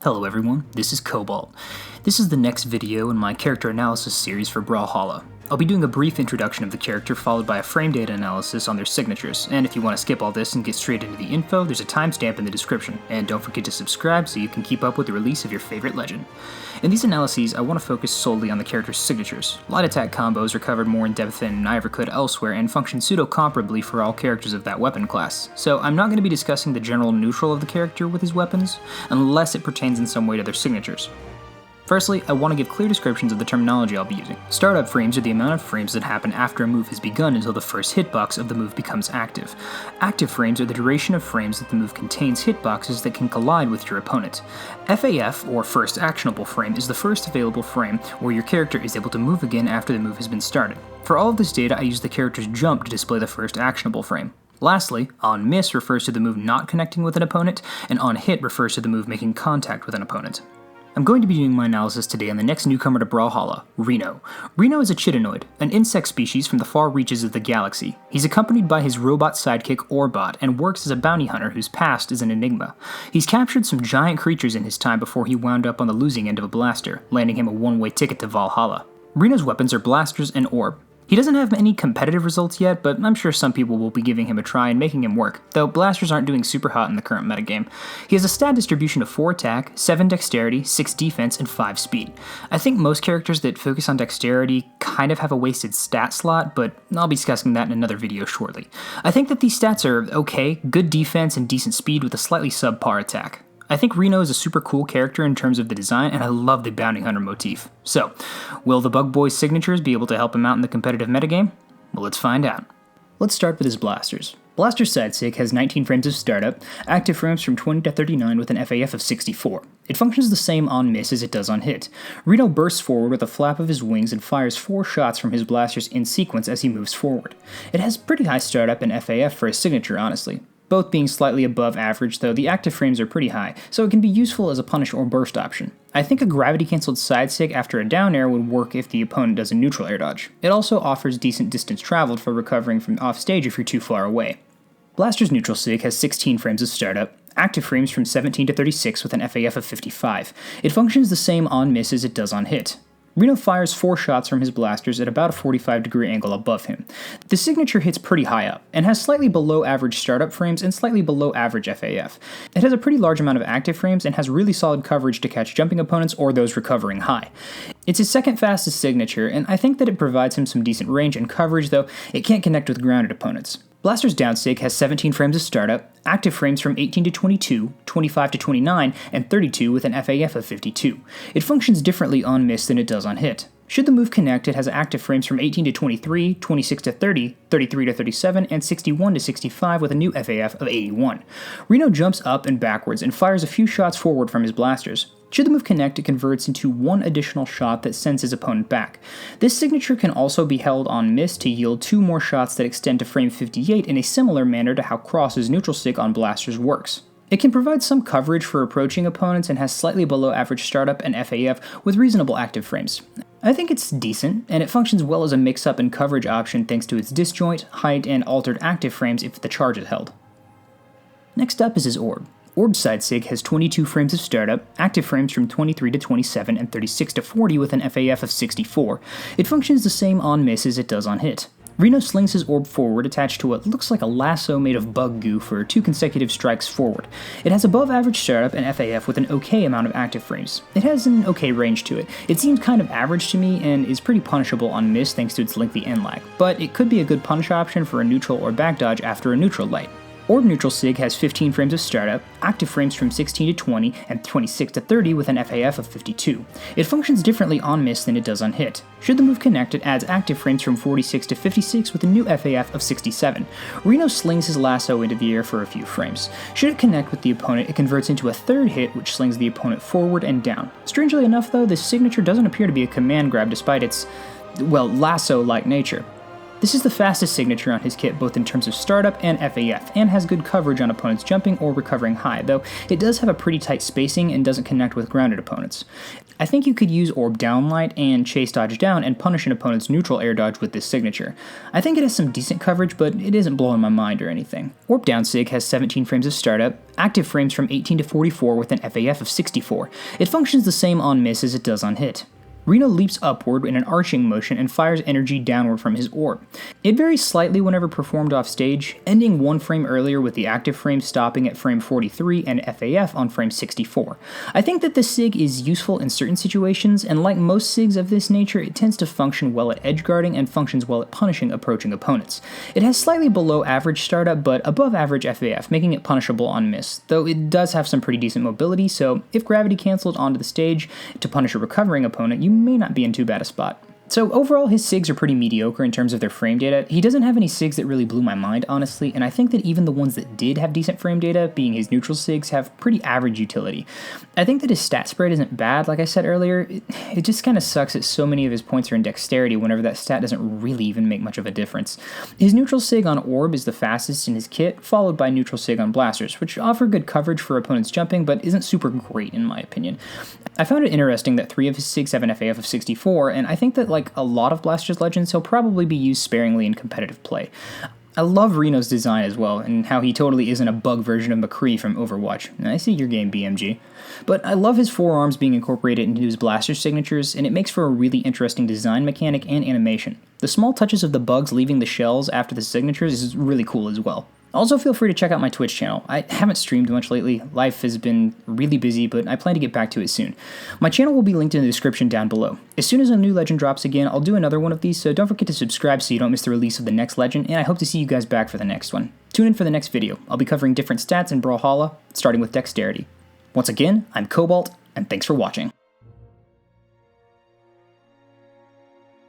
Hello everyone, this is Cobalt. This is the next video in my character analysis series for Brawlhalla. I'll be doing a brief introduction of the character followed by a frame data analysis on their signatures, and if you want to skip all this and get straight into the info, there's a timestamp in the description, and don't forget to subscribe so you can keep up with the release of your favorite legend. In these analyses, I want to focus solely on the character's signatures. Light attack combos are covered more in depth than I ever could elsewhere and function pseudo-comparably for all characters of that weapon class, so I'm not going to be discussing the general neutral of the character with his weapons, unless it pertains in some way to their signatures. Firstly, I want to give clear descriptions of the terminology I'll be using. Startup frames are the amount of frames that happen after a move has begun until the first hitbox of the move becomes active. Active frames are the duration of frames that the move contains hitboxes that can collide with your opponent. FAF, or First Actionable Frame, is the first available frame where your character is able to move again after the move has been started. For all of this data, I use the character's jump to display the first actionable frame. Lastly, on miss refers to the move not connecting with an opponent, and on hit refers to the move making contact with an opponent. I'm going to be doing my analysis today on the next newcomer to Brawlhalla, Reno. Reno is a chitinoid, an insect species from the far reaches of the galaxy. He's accompanied by his robot sidekick Orbot and works as a bounty hunter whose past is an enigma. He's captured some giant creatures in his time before he wound up on the losing end of a blaster, landing him a one-way ticket to Valhalla. Reno's weapons are blasters and orb. He doesn't have any competitive results yet, but I'm sure some people will be giving him a try and making him work, though blasters aren't doing super hot in the current metagame. He has a stat distribution of 4 attack, 7 dexterity, 6 defense, and 5 speed. I think most characters that focus on dexterity kind of have a wasted stat slot, but I'll be discussing that in another video shortly. I think that these stats are okay, good defense and decent speed with a slightly subpar attack. I think Reno is a super cool character in terms of the design, and I love the bounty hunter motif. So, will the Bug Boy's signatures be able to help him out in the competitive metagame? Well, let's find out. Let's start with his blasters. Blaster's sidestick has 19 frames of startup, active frames from 20 to 39 with an FAF of 64. It functions the same on miss as it does on hit. Reno bursts forward with a flap of his wings and fires 4 shots from his blasters in sequence as he moves forward. It has pretty high startup and FAF for his signature, honestly. Both being slightly above average, though the active frames are pretty high, so it can be useful as a punish or burst option. I think a gravity-cancelled sidestick after a down air would work if the opponent does a neutral air dodge. It also offers decent distance traveled for recovering from offstage if you're too far away. Blaster's neutral sig has 16 frames of startup, active frames from 17 to 36 with an FAF of 55. It functions the same on miss as it does on hit. Reno fires 4 shots from his blasters at about a 45-degree angle above him. The signature hits pretty high up, and has slightly below average startup frames and slightly below average FAF. It has a pretty large amount of active frames and has really solid coverage to catch jumping opponents or those recovering high. It's his second fastest signature, and I think that it provides him some decent range and coverage, though it can't connect with grounded opponents. Blaster's downsig has 17 frames of startup, active frames from 18 to 22, 25 to 29, and 32 with an FAF of 52. It functions differently on miss than it does on hit. Should the move connect, it has active frames from 18 to 23, 26 to 30, 33 to 37, and 61 to 65 with a new FAF of 81. Reno jumps up and backwards and fires a few shots forward from his blasters. Should the move connect, it converts into 1 additional shot that sends his opponent back. This signature can also be held on miss to yield 2 more shots that extend to frame 58 in a similar manner to how Cross's neutral stick on blasters works. It can provide some coverage for approaching opponents and has slightly below average startup and FAF with reasonable active frames. I think it's decent, and it functions well as a mix-up and coverage option thanks to its disjoint, height, and altered active frames if the charge is held. Next up is his orb. Orb sidesig has 22 frames of startup, active frames from 23 to 27 and 36 to 40 with an FAF of 64. It functions the same on miss as it does on hit. Reno slings his orb forward attached to what looks like a lasso made of bug goo for 2 consecutive strikes forward. It has above average startup and FAF with an okay amount of active frames. It has an okay range to it. It seems kind of average to me and is pretty punishable on miss thanks to its lengthy end lag, but it could be a good punish option for a neutral or back dodge after a neutral light. Orb neutral sig has 15 frames of startup, active frames from 16 to 20, and 26 to 30 with an FAF of 52. It functions differently on miss than it does on hit. Should the move connect, it adds active frames from 46 to 56 with a new FAF of 67. Reno slings his lasso into the air for a few frames. Should it connect with the opponent, it converts into a third hit which slings the opponent forward and down. Strangely enough though, this signature doesn't appear to be a command grab despite its, well, lasso-like nature. This is the fastest signature on his kit both in terms of startup and FAF, and has good coverage on opponents jumping or recovering high, though it does have a pretty tight spacing and doesn't connect with grounded opponents. I think you could use Orb Downlight and Chase Dodge Down and punish an opponent's neutral air dodge with this signature. I think it has some decent coverage, but it isn't blowing my mind or anything. Orb Down Sig has 17 frames of startup, active frames from 18 to 44 with an FAF of 64. It functions the same on miss as it does on hit. Reno leaps upward in an arching motion and fires energy downward from his orb. It varies slightly whenever performed off stage, ending one frame earlier with the active frame stopping at frame 43 and FAF on frame 64. I think that this sig is useful in certain situations, and like most sigs of this nature, it tends to function well at edge guarding and functions well at punishing approaching opponents. It has slightly below average startup, but above average FAF, making it punishable on miss, though it does have some pretty decent mobility, so if gravity cancelled onto the stage to punish a recovering opponent, you may not be in too bad a spot. So overall, his SIGs are pretty mediocre in terms of their frame data. He doesn't have any SIGs that really blew my mind, honestly, and I think that even the ones that did have decent frame data, being his neutral SIGs, have pretty average utility. I think that his stat spread isn't bad, like I said earlier. It just kind of sucks that so many of his points are in dexterity whenever that stat doesn't really even make much of a difference. His neutral SIG on Orb is the fastest in his kit, followed by neutral SIG on Blasters, which offer good coverage for opponents jumping, but isn't super great in my opinion. I found it interesting that 3 of his SIGs have an FAF of 64, and I think that like a lot of Blasters Legends, he'll probably be used sparingly in competitive play. I love Reno's design as well, and how he totally isn't a bug version of McCree from Overwatch. I see your game, BMG. But I love his forearms being incorporated into his blaster signatures, and it makes for a really interesting design mechanic and animation. The small touches of the bugs leaving the shells after the signatures is really cool as well. Also, feel free to check out my Twitch channel. I haven't streamed much lately, life has been really busy, but I plan to get back to it soon. My channel will be linked in the description down below. As soon as a new legend drops again, I'll do another one of these, so don't forget to subscribe so you don't miss the release of the next legend, and I hope to see you guys back for the next one. Tune in for the next video. I'll be covering different stats in Brawlhalla, starting with dexterity. Once again, I'm Cobalt, and thanks for watching.